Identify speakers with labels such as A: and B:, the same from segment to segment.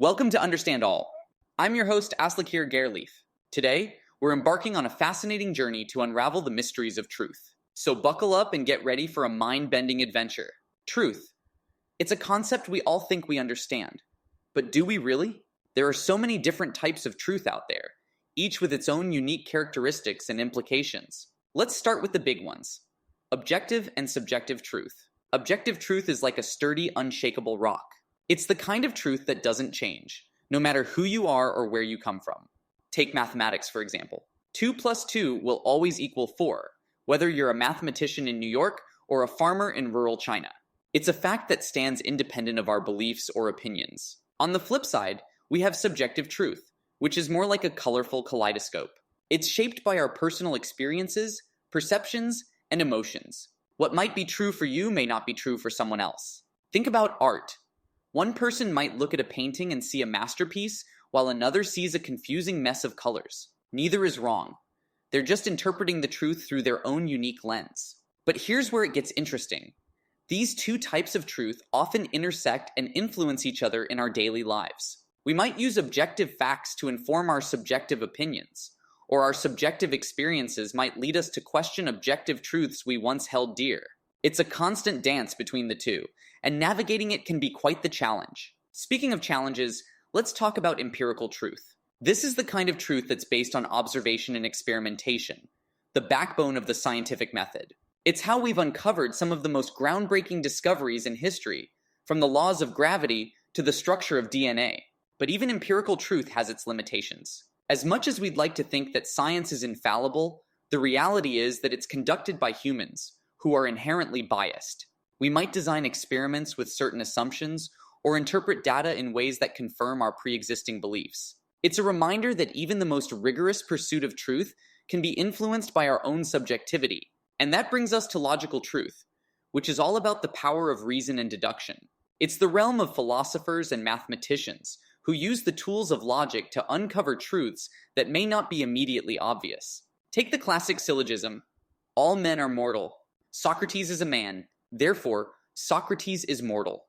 A: Welcome to Understand All. I'm your host, Aslakir Gareleaf. Today, we're embarking on a fascinating journey to unravel the mysteries of truth. So buckle up and get ready for a mind-bending adventure. Truth. It's a concept we all think we understand. But do we really? There are so many different types of truth out there, each with its own unique characteristics and implications. Let's start with the big ones. Objective and subjective truth. Objective truth is like a sturdy, unshakable rock. It's the kind of truth that doesn't change, no matter who you are or where you come from. Take mathematics, for example. 2 plus 2 will always equal 4, whether you're a mathematician in New York or a farmer in rural China. It's a fact that stands independent of our beliefs or opinions. On the flip side, we have subjective truth, which is more like a colorful kaleidoscope. It's shaped by our personal experiences, perceptions, and emotions. What might be true for you may not be true for someone else. Think about art. One person might look at a painting and see a masterpiece, while another sees a confusing mess of colors. Neither is wrong. They're just interpreting the truth through their own unique lens. But here's where it gets interesting. These two types of truth often intersect and influence each other in our daily lives. We might use objective facts to inform our subjective opinions, or our subjective experiences might lead us to question objective truths we once held dear. It's a constant dance between the two, and navigating it can be quite the challenge. Speaking of challenges, let's talk about empirical truth. This is the kind of truth that's based on observation and experimentation, the backbone of the scientific method. It's how we've uncovered some of the most groundbreaking discoveries in history, from the laws of gravity to the structure of DNA. But even empirical truth has its limitations. As much as we'd like to think that science is infallible, the reality is that it's conducted by humans, who are inherently biased. We might design experiments with certain assumptions, or interpret data in ways that confirm our pre-existing beliefs. It's a reminder that even the most rigorous pursuit of truth can be influenced by our own subjectivity. And that brings us to logical truth, which is all about the power of reason and deduction. It's the realm of philosophers and mathematicians who use the tools of logic to uncover truths that may not be immediately obvious. Take the classic syllogism, all men are mortal. Socrates is a man, therefore Socrates is mortal.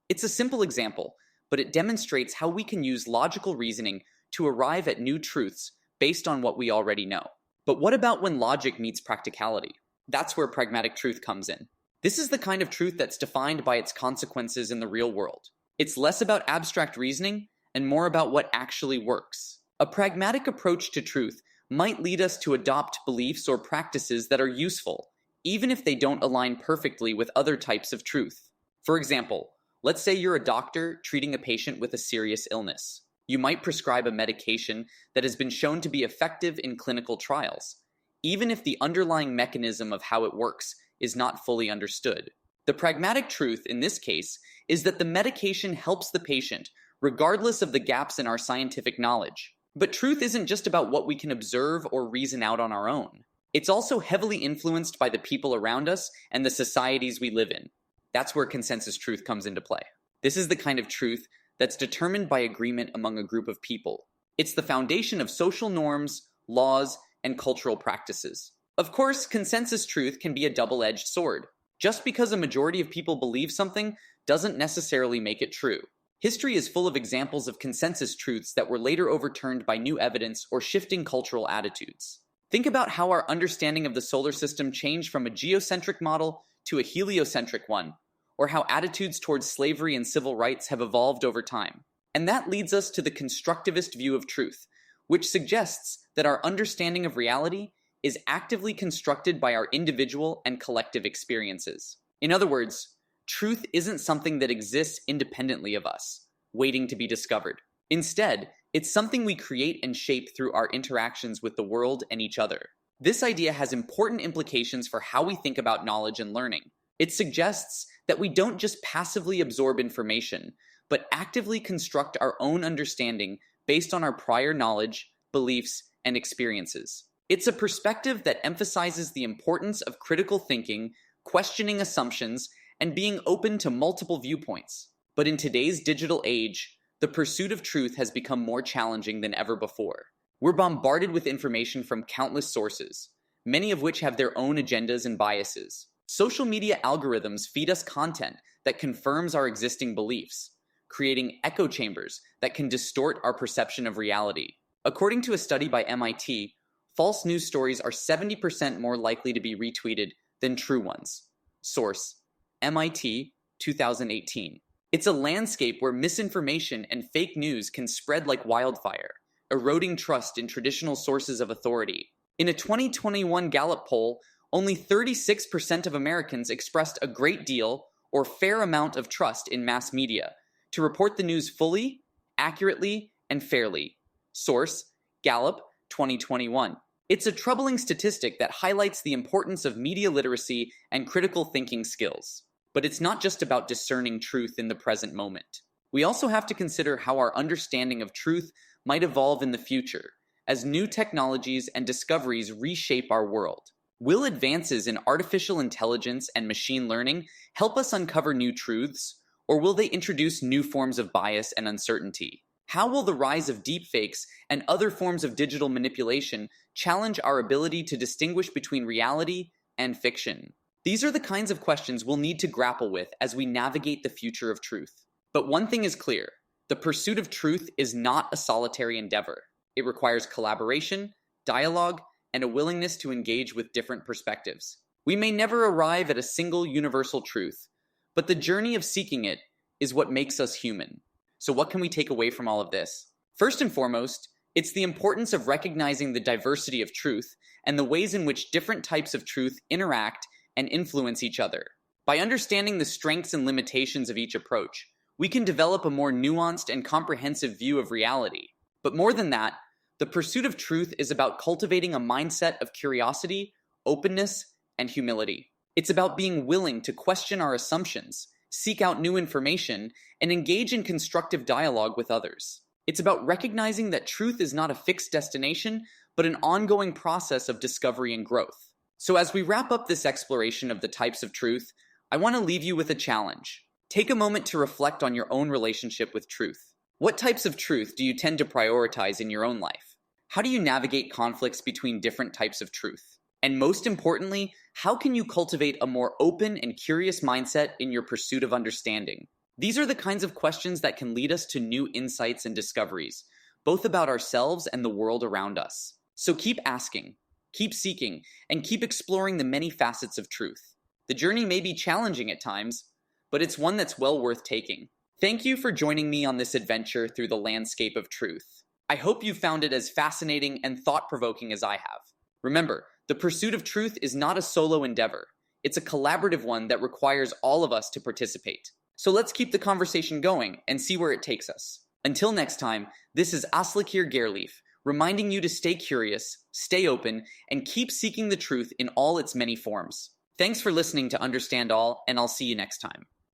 A: It's a simple example, but it demonstrates how we can use logical reasoning to arrive at new truths based on what we already know. But what about when logic meets practicality? That's where pragmatic truth comes in. This is the kind of truth that's defined by its consequences in the real world. It's less about abstract reasoning and more about what actually works. A pragmatic approach to truth might lead us to adopt beliefs or practices that are useful, even if they don't align perfectly with other types of truth. For example, let's say you're a doctor treating a patient with a serious illness. You might prescribe a medication that has been shown to be effective in clinical trials, even if the underlying mechanism of how it works is not fully understood. The pragmatic truth in this case is that the medication helps the patient, regardless of the gaps in our scientific knowledge. But truth isn't just about what we can observe or reason out on our own. It's also heavily influenced by the people around us and the societies we live in. That's where consensus truth comes into play. This is the kind of truth that's determined by agreement among a group of people. It's the foundation of social norms, laws, and cultural practices. Of course, consensus truth can be a double-edged sword. Just because a majority of people believe something doesn't necessarily make it true. History is full of examples of consensus truths that were later overturned by new evidence or shifting cultural attitudes. Think about how our understanding of the solar system changed from a geocentric model to a heliocentric one, or how attitudes towards slavery and civil rights have evolved over time. And that leads us to the constructivist view of truth, which suggests that our understanding of reality is actively constructed by our individual and collective experiences. In other words, truth isn't something that exists independently of us, waiting to be discovered. Instead, it's something we create and shape through our interactions with the world and each other. This idea has important implications for how we think about knowledge and learning. It suggests that we don't just passively absorb information, but actively construct our own understanding based on our prior knowledge, beliefs, and experiences. It's a perspective that emphasizes the importance of critical thinking, questioning assumptions, and being open to multiple viewpoints. But in today's digital age, the pursuit of truth has become more challenging than ever before. We're bombarded with information from countless sources, many of which have their own agendas and biases. Social media algorithms feed us content that confirms our existing beliefs, creating echo chambers that can distort our perception of reality. According to a study by MIT, false news stories are 70% more likely to be retweeted than true ones. Source: MIT, 2018. It's a landscape where misinformation and fake news can spread like wildfire, eroding trust in traditional sources of authority. In a 2021 Gallup poll, only 36% of Americans expressed a great deal or fair amount of trust in mass media to report the news fully, accurately, and fairly. Source: Gallup, 2021. It's a troubling statistic that highlights the importance of media literacy and critical thinking skills. But it's not just about discerning truth in the present moment. We also have to consider how our understanding of truth might evolve in the future, as new technologies and discoveries reshape our world. Will advances in artificial intelligence and machine learning help us uncover new truths, or will they introduce new forms of bias and uncertainty? How will the rise of deepfakes and other forms of digital manipulation challenge our ability to distinguish between reality and fiction? These are the kinds of questions we'll need to grapple with as we navigate the future of truth. But one thing is clear: the pursuit of truth is not a solitary endeavor. It requires collaboration, dialogue, and a willingness to engage with different perspectives. We may never arrive at a single universal truth, but the journey of seeking it is what makes us human. So what can we take away from all of this? First and foremost, it's the importance of recognizing the diversity of truth and the ways in which different types of truth interact and influence each other. By understanding the strengths and limitations of each approach, we can develop a more nuanced and comprehensive view of reality. But more than that, the pursuit of truth is about cultivating a mindset of curiosity, openness, and humility. It's about being willing to question our assumptions, seek out new information, and engage in constructive dialogue with others. It's about recognizing that truth is not a fixed destination, but an ongoing process of discovery and growth. So as we wrap up this exploration of the types of truth, I want to leave you with a challenge. Take a moment to reflect on your own relationship with truth. What types of truth do you tend to prioritize in your own life? How do you navigate conflicts between different types of truth? And most importantly, how can you cultivate a more open and curious mindset in your pursuit of understanding? These are the kinds of questions that can lead us to new insights and discoveries, both about ourselves and the world around us. So keep asking, keep seeking, and keep exploring the many facets of truth. The journey may be challenging at times, but it's one that's well worth taking. Thank you for joining me on this adventure through the landscape of truth. I hope you found it as fascinating and thought-provoking as I have. Remember, the pursuit of truth is not a solo endeavor. It's a collaborative one that requires all of us to participate. So let's keep the conversation going and see where it takes us. Until next time, this is Aslakir Gerleaf, reminding you to stay curious, stay open, and keep seeking the truth in all its many forms. Thanks for listening to Understand All, and I'll see you next time.